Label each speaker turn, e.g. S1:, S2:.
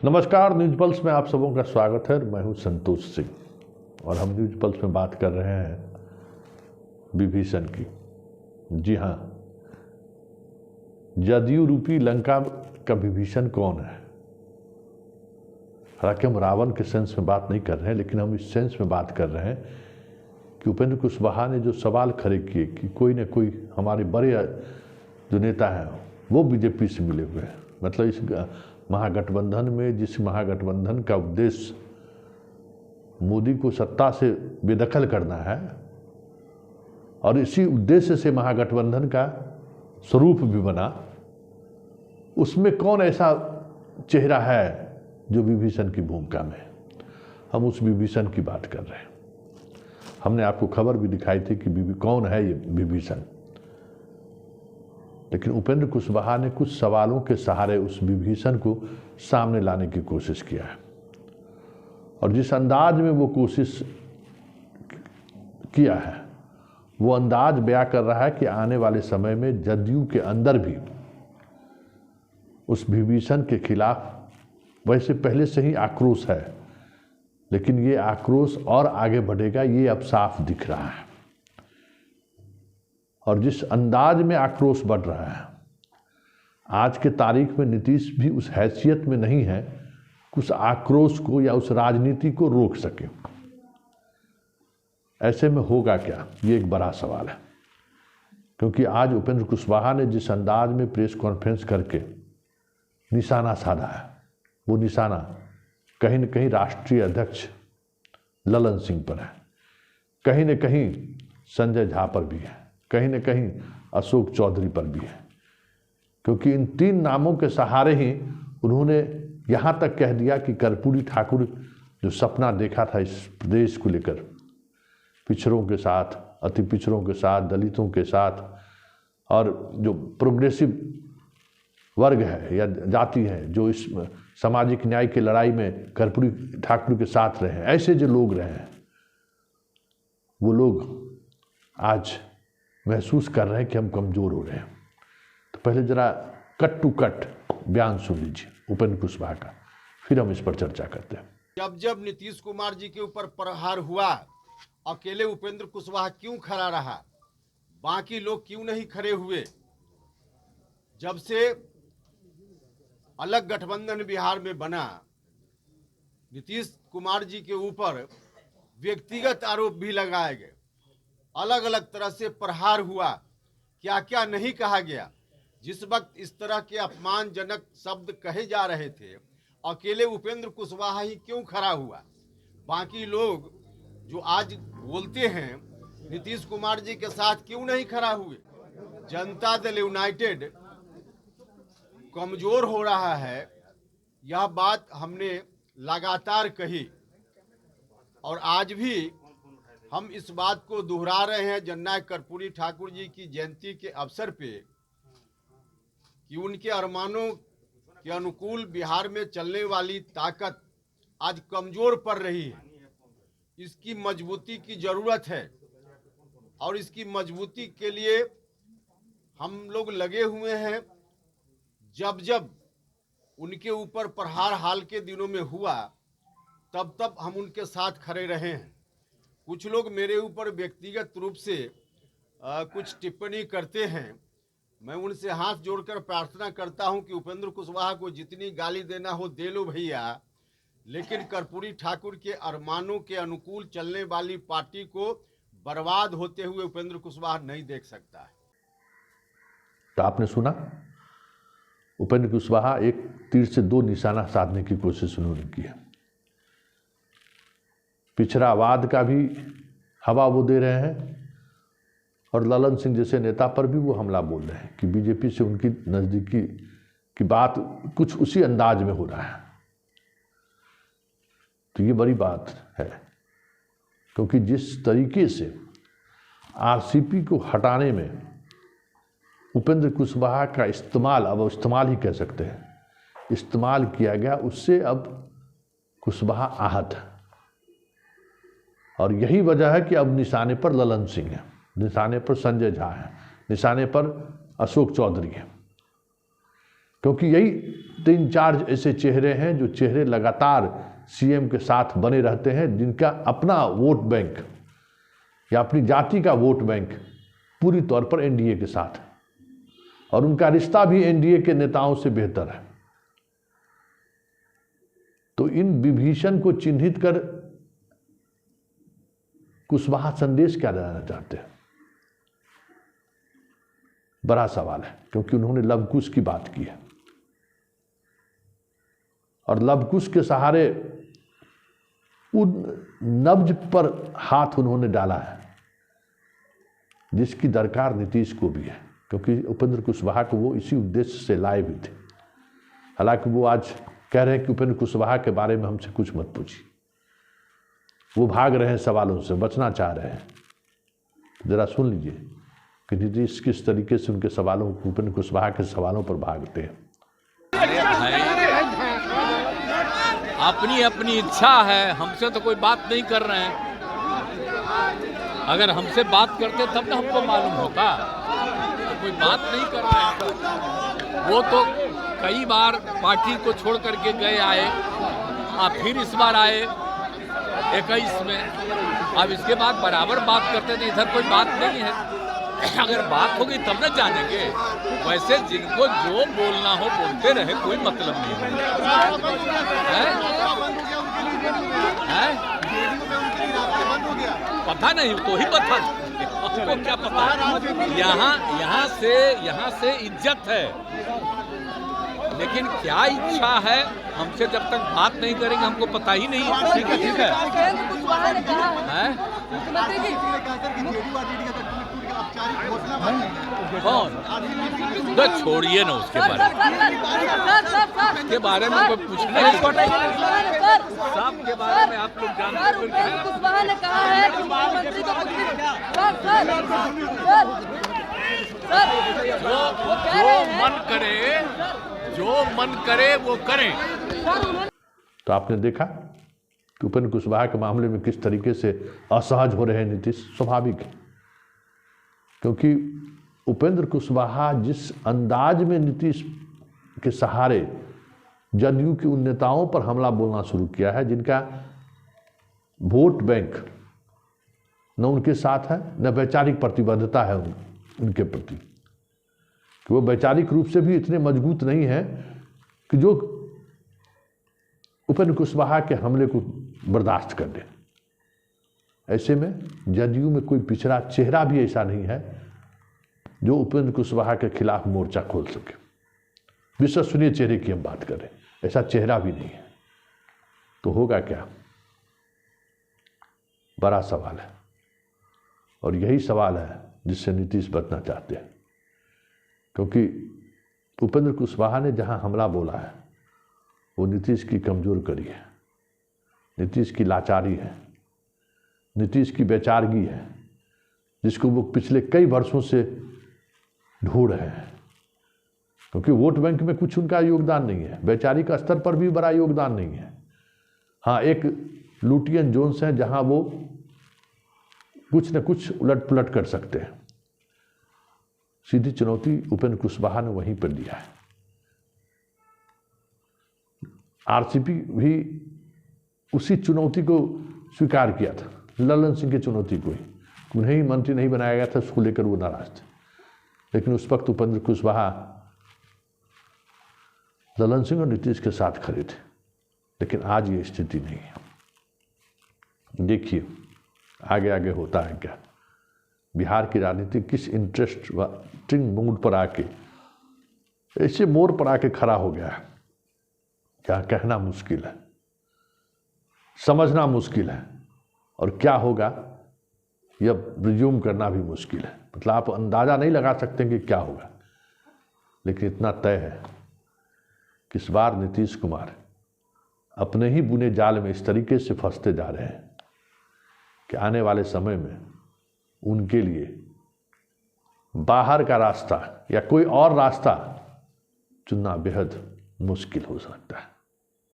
S1: नमस्कार, news pulse में आप सबों का स्वागत है। मैं हूं संतोष सिंह और हम न्यूज पल्स में बात कर रहे हैं विभीषण की। जी हाँ, जदयू रूपी लंका का विभीषण कौन है? हालांकि हम रावण के सेंस में बात नहीं कर रहे हैं, लेकिन हम इस सेंस में बात कर रहे हैं कि उपेंद्र कुशवाहा ने जो सवाल खड़े किए कि कोई न कोई हमारे बड़े जो नेता हैं वो बीजेपी से मिले हुए हैं। मतलब इस महागठबंधन में, जिस महागठबंधन का उद्देश्य मोदी को सत्ता से बेदखल करना है और इसी उद्देश्य से महागठबंधन का स्वरूप भी बना, उसमें कौन ऐसा चेहरा है जो विभीषण की भूमिका में? हम उस विभीषण की बात कर रहे हैं। हमने आपको खबर भी दिखाई थी कि कौन है ये विभीषण, लेकिन उपेंद्र कुशवाहा ने कुछ सवालों के सहारे उस विभीषण को सामने लाने की कोशिश किया है। और जिस अंदाज में वो कोशिश किया है, वो अंदाज बयां कर रहा है कि आने वाले समय में जदयू के अंदर भी उस विभीषण के खिलाफ वैसे पहले से ही आक्रोश है, लेकिन ये आक्रोश और आगे बढ़ेगा, ये अब साफ दिख रहा है। और जिस अंदाज में आक्रोश बढ़ रहा है, आज के तारीख में नीतीश भी उस हैसियत में नहीं है कि उस आक्रोश को या उस राजनीति को रोक सके। ऐसे में होगा क्या, ये एक बड़ा सवाल है। क्योंकि आज उपेंद्र कुशवाहा ने जिस अंदाज में प्रेस कॉन्फ्रेंस करके निशाना साधा है, वो निशाना कहीं न कहीं राष्ट्रीय अध्यक्ष ललन सिंह पर है, कहीं न कहीं संजय झा पर भी है, कहीं न कहीं अशोक चौधरी पर भी है। क्योंकि इन तीन नामों के सहारे ही उन्होंने यहाँ तक कह दिया कि कर्पूरी ठाकुर जो सपना देखा था इस प्रदेश को लेकर, पिछड़ों के साथ, अति पिछड़ों के साथ, दलितों के साथ, और जो प्रोग्रेसिव वर्ग है या जाति है जो इस सामाजिक न्याय की लड़ाई में कर्पूरी ठाकुर के साथ रहे हैं, ऐसे जो लोग रहे हैं, वो लोग आज महसूस कर रहे हैं कि हम कमज़ोर हो रहे हैं। तो पहले ज़रा कट टू कट बयान सुन लीजिए उपेंद्र कुशवाहा का, फिर हम इस पर चर्चा करते हैं।
S2: जब जब नीतीश कुमार जी के ऊपर प्रहार हुआ, अकेले उपेंद्र कुशवाहा क्यों खड़ा रहा, बाकी लोग क्यों नहीं खड़े हुए? जब से अलग गठबंधन बिहार में बना, नीतीश कुमार जी के ऊपर व्यक्तिगत आरोप भी लगाए गए, अलग अलग तरह से प्रहार हुआ, क्या क्या नहीं कहा गया। जिस वक्त इस तरह के अपमानजनक शब्द कहे जा रहे थे, अकेले उपेंद्र कुशवाहा ही क्यों खड़ा हुआ? बाकी लोग जो आज बोलते हैं नीतीश कुमार जी के साथ क्यों नहीं खड़ा हुए? जनता दल यूनाइटेड कमजोर हो रहा है, यह बात हमने लगातार कही और आज भी हम इस बात को दोहरा रहे हैं जननायक कर्पूरी ठाकुर जी की जयंती के अवसर पे कि उनके अरमानों के अनुकूल बिहार में चलने वाली ताकत आज कमजोर पड़ रही है। इसकी मजबूती की जरूरत है और इसकी मजबूती के लिए हम लोग लगे हुए हैं। जब जब उनके ऊपर प्रहार हाल के दिनों में हुआ, तब तब हम उनके साथ खड़े रहे हैं। कुछ लोग मेरे ऊपर व्यक्तिगत रूप से कुछ टिप्पणी करते हैं, मैं उनसे हाथ जोड़कर प्रार्थना करता हूं कि उपेंद्र कुशवाहा को जितनी गाली देना हो दे लो भैया, लेकिन कर्पूरी ठाकुर के अरमानों के अनुकूल चलने वाली पार्टी को बर्बाद होते हुए उपेंद्र कुशवाहा नहीं देख सकता है।
S1: तो आपने सुना, उपेंद्र कुशवाहा एक तीर से दो निशाना साधने की कोशिश उन्होंने की है। पिछड़ावाद का भी हवा वो दे रहे हैं और ललन सिंह जैसे नेता पर भी वो हमला बोल रहे हैं कि बीजेपी से उनकी नज़दीकी की बात कुछ उसी अंदाज में हो रहा है। तो ये बड़ी बात है, क्योंकि जिस तरीके से आरसीपी को हटाने में उपेंद्र कुशवाहा का इस्तेमाल, अब इस्तेमाल ही कह सकते हैं, इस्तेमाल किया गया, उससे अब कुशवाहा आहत है। और यही वजह है कि अब निशाने पर ललन सिंह है, निशाने पर संजय झा है, निशाने पर अशोक चौधरी है। क्योंकि यही 3-4 ऐसे चेहरे हैं जो चेहरे लगातार सीएम के साथ बने रहते हैं, जिनका अपना वोट बैंक या अपनी जाति का वोट बैंक पूरी तौर पर एनडीए के साथ है और उनका रिश्ता भी एनडीए के नेताओं से बेहतर है। तो इन विभीषण को चिन्हित कर कुशवाहा संदेश क्या देना चाहते हैं, बड़ा सवाल है। क्योंकि उन्होंने लवकुश की बात की है और लवकुश के सहारे उन नब्ज पर हाथ उन्होंने डाला है जिसकी दरकार नीतीश को भी है, क्योंकि उपेंद्र कुशवाहा को वो इसी उद्देश्य से लाए भी थे। हालांकि वो आज कह रहे हैं कि उपेंद्र कुशवाहा के बारे में हमसे कुछ मत पूछिए, वो भाग रहे हैं सवालों से, बचना चाह रहे हैं। जरा सुन लीजिए कि नीतीश किस तरीके से उनके सवालों, उपेंद्र कुशवाहा के सवालों पर भागते हैं।
S3: अपनी अपनी इच्छा है, हमसे तो कोई बात नहीं कर रहे हैं। अगर हमसे बात करते तब ना हमको मालूम होता, कोई बात नहीं कर रहे हैं। वो तो कई बार पार्टी को छोड़ करके गए आए, फिर इस बार आए 21 में, अब इसके बाद बराबर बात करते थे। इधर कोई बात नहीं है, अगर बात होगी तब न जानेंगे। वैसे जिनको जो बोलना हो बोलते रहे, कोई मतलब नहीं है? पता नहीं, तो ही पता, उसको क्या पता। यहाँ से इज्जत है, लेकिन क्या इच्छा है हमसे जब तक बात नहीं करेंगे हमको पता ही नहीं। ठीक है। कौन? तो छोड़िए ना उसके बारे में कोई पूछना है। सब के बारे में आप लोग जानते हैं।
S4: कुशवाहा ने कहा है कि मुख्यमंत्री को
S3: जो मन करे वो करें।
S1: तो आपने देखा कि उपेंद्र कुशवाहा के मामले में किस तरीके से असहज हो रहे हैं नीतीश। स्वाभाविक है, क्योंकि उपेंद्र कुशवाहा जिस अंदाज में नीतीश के सहारे जदयू के उन नेताओं पर हमला बोलना शुरू किया है जिनका वोट बैंक न उनके साथ है न वैचारिक प्रतिबद्धता है उनके प्रति, कि वो वैचारिक रूप से भी इतने मजबूत नहीं है कि जो उपेंद्र कुशवाहा के हमले को बर्दाश्त कर दे। ऐसे में जदयू में कोई पिछड़ा चेहरा भी ऐसा नहीं है जो उपेंद्र कुशवाहा के खिलाफ मोर्चा खोल सके। विश्वसनीय चेहरे की हम बात करें, ऐसा चेहरा भी नहीं है। तो होगा क्या, बड़ा सवाल है। और यही सवाल है जिससे नीतीश बचना चाहते हैं, क्योंकि उपेंद्र कुशवाहा ने जहां हमला बोला है वो नीतीश की कमजोर कड़ी है, नीतीश की लाचारी है, नीतीश की बेचारगी है, जिसको वो पिछले कई वर्षों से ढूंढ रहे हैं। क्योंकि वोट बैंक में कुछ उनका योगदान नहीं है, वैचारिक स्तर पर भी बड़ा योगदान नहीं है। हाँ, एक लुटियन जोन्स हैं जहां वो कुछ न कुछ उलट पुलट कर सकते हैं। सीधी चुनौती उपेंद्र कुशवाहा ने वहीं पर दिया है। आरसीपी भी उसी चुनौती को स्वीकार किया था, ललन सिंह की चुनौती को ही। उन्हें ही मंत्री नहीं बनाया गया था, उसको लेकर वो नाराज थे। लेकिन उस वक्त उपेंद्र कुशवाहा ललन सिंह और नीतीश के साथ खड़े थे। लेकिन आज ये स्थिति नहीं है। देखिए आगे आगे होता है क्या। बिहार की राजनीति किस इंटरेस्टिंग मूड पर आके, ऐसे मोड़ पर आके खड़ा हो गया है, क्या कहना मुश्किल है, समझना मुश्किल है, और क्या होगा यह रिज्यूम करना भी मुश्किल है। मतलब आप अंदाजा नहीं लगा सकते कि क्या होगा। लेकिन इतना तय है कि इस बार नीतीश कुमार अपने ही बुने जाल में इस तरीके से फंसते जा रहे हैं कि आने वाले समय में उनके लिए बाहर का रास्ता या कोई और रास्ता चुनना बेहद मुश्किल हो सकता है।